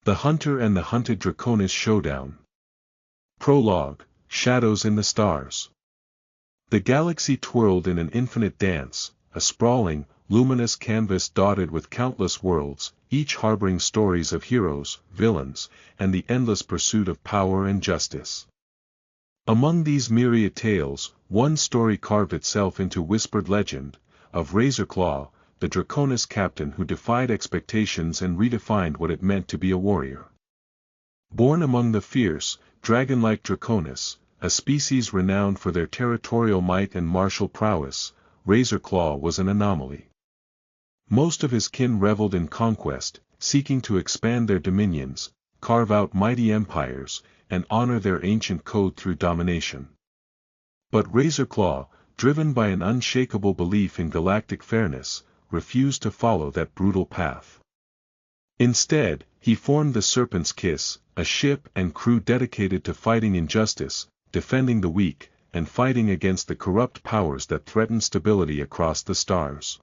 The Hunter and the Hunted Draconis Showdown. Prologue, Shadows in the Stars. The galaxy twirled in an infinite dance, a sprawling, luminous canvas dotted with countless worlds, each harboring stories of heroes, villains, and the endless pursuit of power and justice. Among these myriad tales, one story carved itself into whispered legend, of Razorclaw, the Draconis captain who defied expectations and redefined what it meant to be a warrior. Born among the fierce, dragon-like Draconis, a species renowned for their territorial might and martial prowess, Razorclaw was an anomaly. Most of his kin reveled in conquest, seeking to expand their dominions, carve out mighty empires, and honor their ancient code through domination. But Razorclaw, driven by an unshakable belief in galactic fairness, refused to follow that brutal path. Instead, he formed the Serpent's Kiss, a ship and crew dedicated to fighting injustice, defending the weak, and fighting against the corrupt powers that threaten stability across the stars.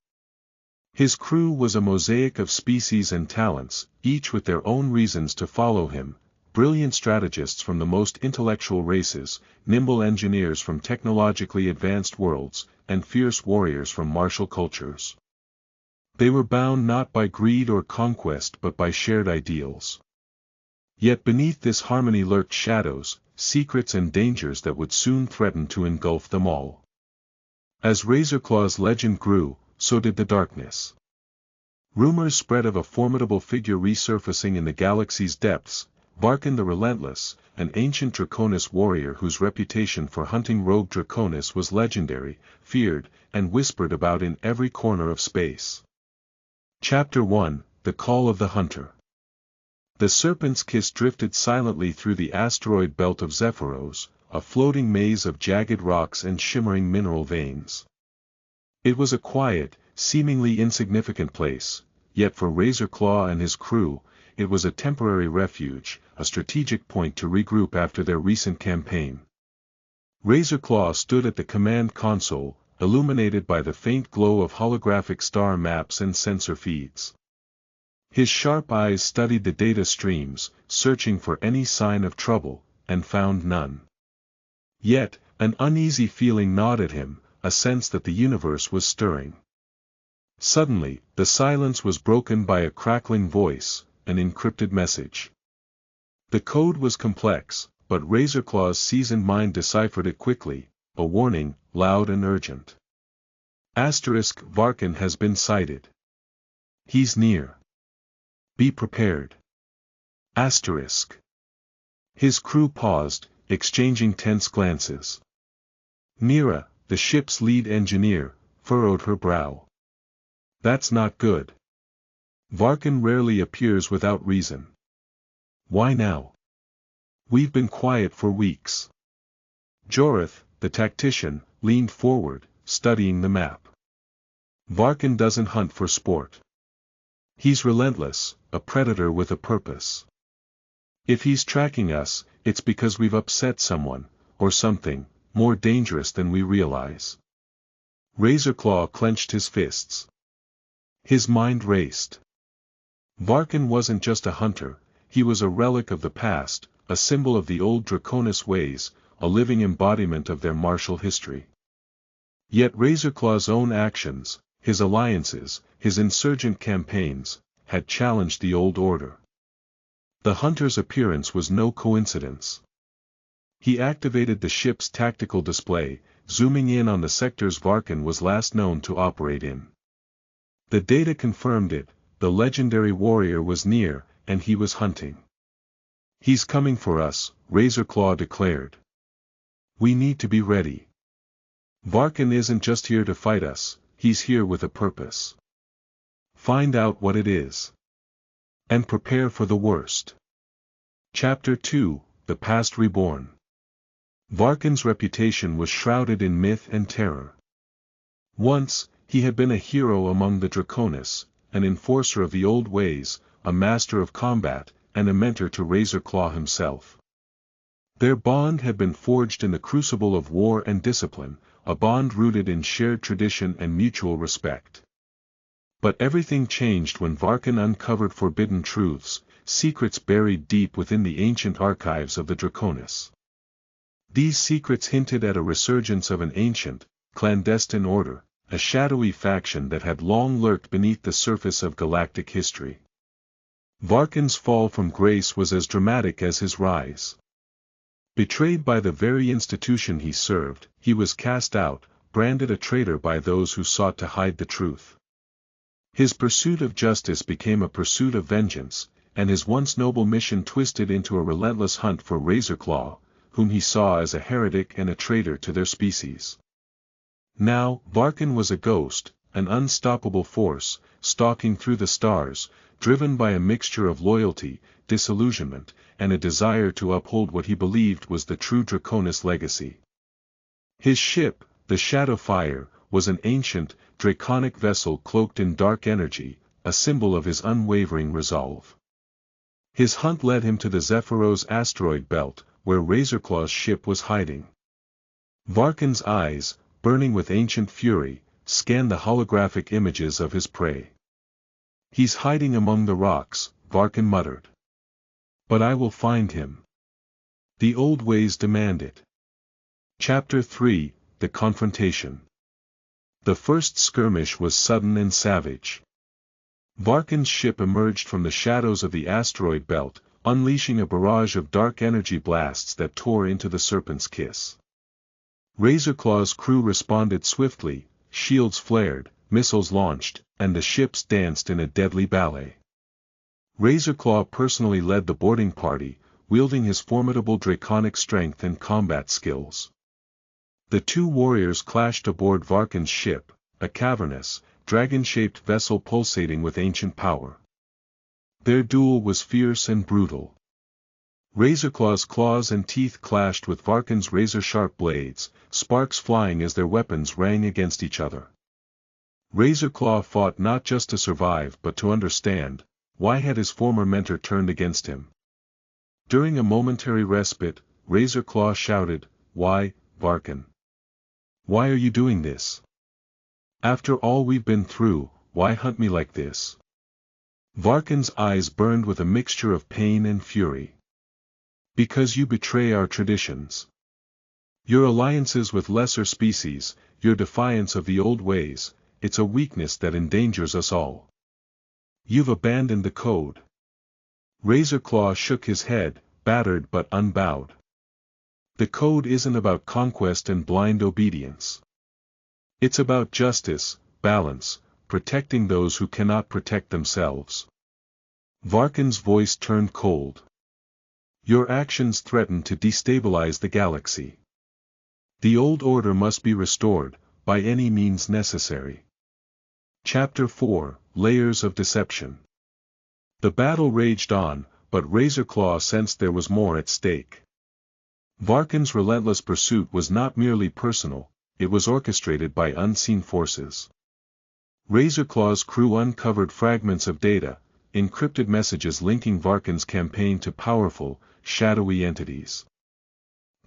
His crew was a mosaic of species and talents, each with their own reasons to follow him, brilliant strategists from the most intellectual races, nimble engineers from technologically advanced worlds, and fierce warriors from martial cultures. They were bound not by greed or conquest but by shared ideals. Yet beneath this harmony lurked shadows, secrets and dangers that would soon threaten to engulf them all. As Razorclaw's legend grew, so did the darkness. Rumors spread of a formidable figure resurfacing in the galaxy's depths, Vharkon the Relentless, an ancient Draconis warrior whose reputation for hunting rogue Draconis was legendary, feared, and whispered about in every corner of space. Chapter 1, The Call of the Hunter. The Serpent's Kiss drifted silently through the asteroid belt of Zephyros, a floating maze of jagged rocks and shimmering mineral veins. It was a quiet, seemingly insignificant place, yet for Razorclaw and his crew, it was a temporary refuge, a strategic point to regroup after their recent campaign. Razorclaw stood at the command console, illuminated by the faint glow of holographic star maps and sensor feeds. His sharp eyes studied the data streams, searching for any sign of trouble, and found none. Yet, an uneasy feeling gnawed at him, a sense that the universe was stirring. Suddenly, the silence was broken by a crackling voice, an encrypted message. The code was complex, but Razorclaw's seasoned mind deciphered it quickly, a warning, loud and urgent. Vharkon has been sighted. He's near. Be prepared. His crew paused, exchanging tense glances. Mira, the ship's lead engineer, furrowed her brow. That's not good. Vharkon rarely appears without reason. Why now? We've been quiet for weeks. Jorith, the tactician, leaned forward, studying the map. Vharkon doesn't hunt for sport. He's relentless, a predator with a purpose. If he's tracking us, it's because we've upset someone, or something, more dangerous than we realize. Razorclaw clenched his fists. His mind raced. Vharkon wasn't just a hunter, he was a relic of the past, a symbol of the old Draconis ways, a living embodiment of their martial history. Yet Razorclaw's own actions, his alliances, his insurgent campaigns, had challenged the old order. The hunter's appearance was no coincidence. He activated the ship's tactical display, zooming in on the sectors Vharkon was last known to operate in. The data confirmed it, the legendary warrior was near, and he was hunting. He's coming for us, Razorclaw declared. We need to be ready. Vharkon isn't just here to fight us, he's here with a purpose. Find out what it is. And prepare for the worst. Chapter 2, The Past Reborn. Vharkon's reputation was shrouded in myth and terror. Once, he had been a hero among the Draconis, an enforcer of the old ways, a master of combat, and a mentor to Razorclaw himself. Their bond had been forged in the crucible of war and discipline, a bond rooted in shared tradition and mutual respect. But everything changed when Vharkon uncovered forbidden truths, secrets buried deep within the ancient archives of the Draconis. These secrets hinted at a resurgence of an ancient, clandestine order, a shadowy faction that had long lurked beneath the surface of galactic history. Vharkon's fall from grace was as dramatic as his rise. Betrayed by the very institution he served, he was cast out, branded a traitor by those who sought to hide the truth. His pursuit of justice became a pursuit of vengeance, and his once noble mission twisted into a relentless hunt for Razorclaw, whom he saw as a heretic and a traitor to their species. Now, Vharkon was a ghost, an unstoppable force, stalking through the stars, driven by a mixture of loyalty, disillusionment, and a desire to uphold what he believed was the true Draconis legacy. His ship, the Shadowfire, was an ancient, draconic vessel cloaked in dark energy, a symbol of his unwavering resolve. His hunt led him to the Zephyros asteroid belt, where Razorclaw's ship was hiding. Vharkon's eyes, burning with ancient fury, scanned the holographic images of his prey. "He's hiding among the rocks," Vharkon muttered. "But I will find him. The old ways demand it." Chapter 3, The Confrontation. The first skirmish was sudden and savage. Vharkon's ship emerged from the shadows of the asteroid belt, unleashing a barrage of dark energy blasts that tore into the Serpent's kiss. Razorclaw's crew responded swiftly, shields flared, missiles launched, and the ships danced in a deadly ballet. Razorclaw personally led the boarding party, wielding his formidable draconic strength and combat skills. The two warriors clashed aboard Vharkon's ship, a cavernous, dragon-shaped vessel pulsating with ancient power. Their duel was fierce and brutal. Razorclaw's claws and teeth clashed with Vharkon's razor-sharp blades, sparks flying as their weapons rang against each other. Razorclaw fought not just to survive but to understand, why had his former mentor turned against him? During a momentary respite, Razorclaw shouted, "Why, Vharkon? Why are you doing this? After all we've been through, why hunt me like this?" Vharkon's eyes burned with a mixture of pain and fury. "Because you betray our traditions. Your alliances with lesser species, your defiance of the old ways, it's a weakness that endangers us all. You've abandoned the code." Razorclaw shook his head, battered but unbowed. "The code isn't about conquest and blind obedience. It's about justice, balance, protecting those who cannot protect themselves." Vharkon's voice turned cold. "Your actions threaten to destabilize the galaxy. The old order must be restored, by any means necessary." Chapter 4, Layers of Deception. The battle raged on, but Razorclaw sensed there was more at stake. Vharkon's relentless pursuit was not merely personal, it was orchestrated by unseen forces. Razorclaw's crew uncovered fragments of data, encrypted messages linking Vharkon's campaign to powerful, shadowy entities.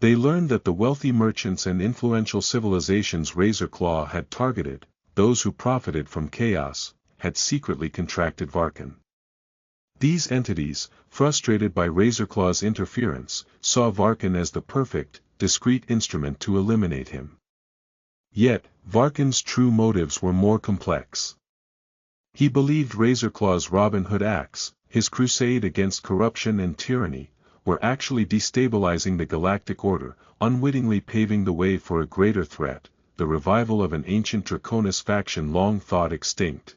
They learned that the wealthy merchants and influential civilizations Razorclaw had targeted, those who profited from chaos, had secretly contracted Vharkon. These entities, frustrated by Razorclaw's interference, saw Vharkon as the perfect, discreet instrument to eliminate him. Yet, Vharkon's true motives were more complex. He believed Razorclaw's Robin Hood acts, his crusade against corruption and tyranny, were actually destabilizing the galactic order, unwittingly paving the way for a greater threat, the revival of an ancient Draconis faction long thought extinct.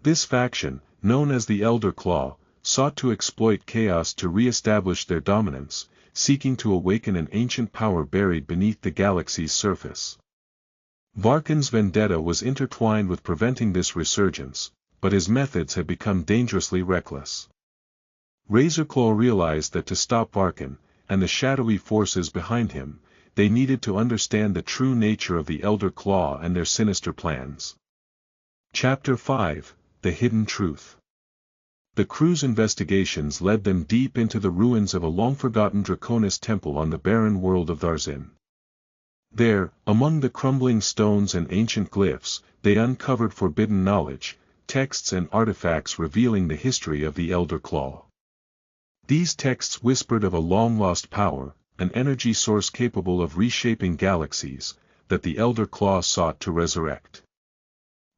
This faction, known as the Elder Claw, sought to exploit chaos to re-establish their dominance, seeking to awaken an ancient power buried beneath the galaxy's surface. Vharkon's vendetta was intertwined with preventing this resurgence, but his methods had become dangerously reckless. Razorclaw realized that to stop Vharkon, and the shadowy forces behind him, they needed to understand the true nature of the Elder Claw and their sinister plans. Chapter 5, The Hidden Truth. The crew's investigations led them deep into the ruins of a long-forgotten Draconis temple on the barren world of Tharzin. There, among the crumbling stones and ancient glyphs, they uncovered forbidden knowledge, texts and artifacts revealing the history of the Elder Claw. These texts whispered of a long-lost power, an energy source capable of reshaping galaxies, that the Elder Claw sought to resurrect.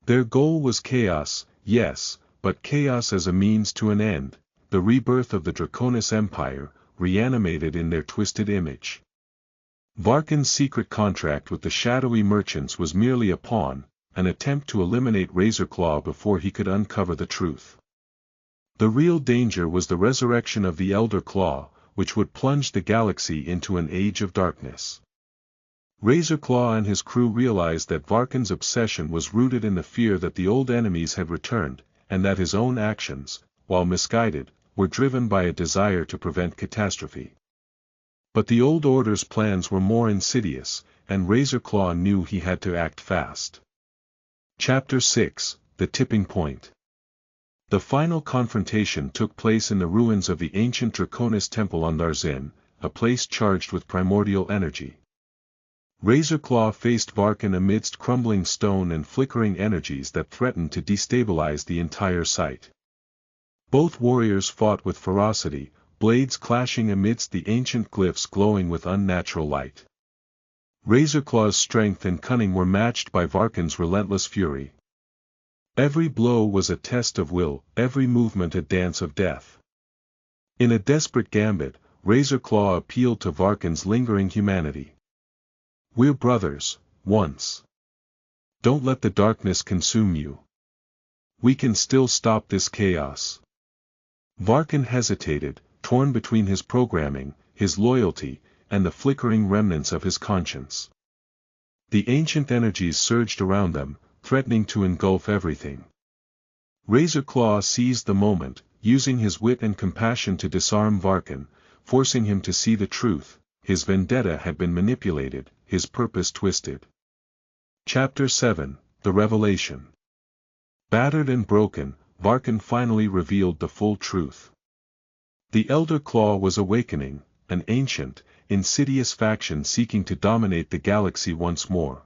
Their goal was chaos, yes, but chaos as a means to an end, the rebirth of the Draconis Empire, reanimated in their twisted image. Vharkon's secret contract with the shadowy merchants was merely a pawn, an attempt to eliminate Razorclaw before he could uncover the truth. The real danger was the resurrection of the Elder Claw, which would plunge the galaxy into an age of darkness. Razorclaw and his crew realized that Vharkon's obsession was rooted in the fear that the old enemies had returned, and that his own actions, while misguided, were driven by a desire to prevent catastrophe. But the Old Order's plans were more insidious, and Razorclaw knew he had to act fast. Chapter 6: The Tipping Point. The final confrontation took place in the ruins of the ancient Draconis temple on Darzin, a place charged with primordial energy. Razorclaw faced Vharkon amidst crumbling stone and flickering energies that threatened to destabilize the entire site. Both warriors fought with ferocity, blades clashing amidst the ancient glyphs glowing with unnatural light. Razorclaw's strength and cunning were matched by Vharkon's relentless fury. Every blow was a test of will, every movement a dance of death. In a desperate gambit, Razorclaw appealed to Vharkon's lingering humanity. "We're brothers, once. Don't let the darkness consume you. We can still stop this chaos." Vharkon hesitated, torn between his programming, his loyalty, and the flickering remnants of his conscience. The ancient energies surged around them, threatening to engulf everything. Razorclaw seized the moment, using his wit and compassion to disarm Vharkon, forcing him to see the truth. His vendetta had been manipulated, his purpose twisted. Chapter 7: The Revelation. Battered and broken, Vharkon finally revealed the full truth. The Elder Claw was awakening, an ancient, insidious faction seeking to dominate the galaxy once more.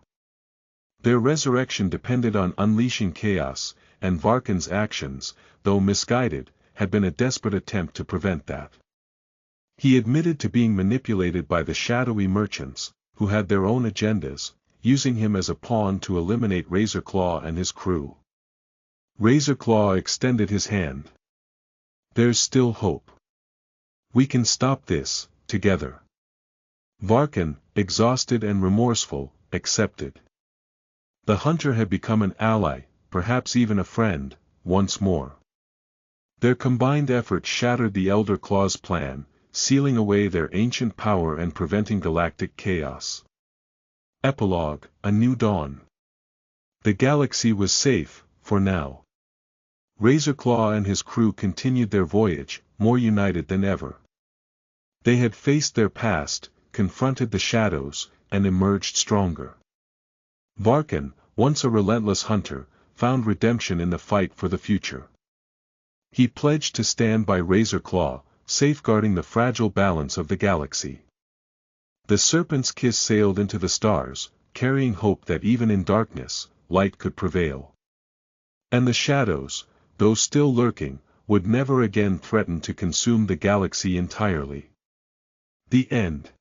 Their resurrection depended on unleashing chaos, and Vharkon's actions, though misguided, had been a desperate attempt to prevent that. He admitted to being manipulated by the shadowy merchants, who had their own agendas, using him as a pawn to eliminate Razorclaw and his crew. Razorclaw extended his hand. "There's still hope. We can stop this, together." Vharkon, exhausted and remorseful, accepted. The hunter had become an ally, perhaps even a friend, once more. Their combined efforts shattered the Elder Claw's plan, sealing away their ancient power and preventing galactic chaos. Epilogue: A New Dawn. The galaxy was safe, for now. Razorclaw and his crew continued their voyage, more united than ever. They had faced their past, confronted the shadows, and emerged stronger. Vharkon, once a relentless hunter, found redemption in the fight for the future. He pledged to stand by Razorclaw, safeguarding the fragile balance of the galaxy. The Serpent's kiss sailed into the stars, carrying hope that even in darkness, light could prevail. And the shadows, though still lurking, would never again threaten to consume the galaxy entirely. The end.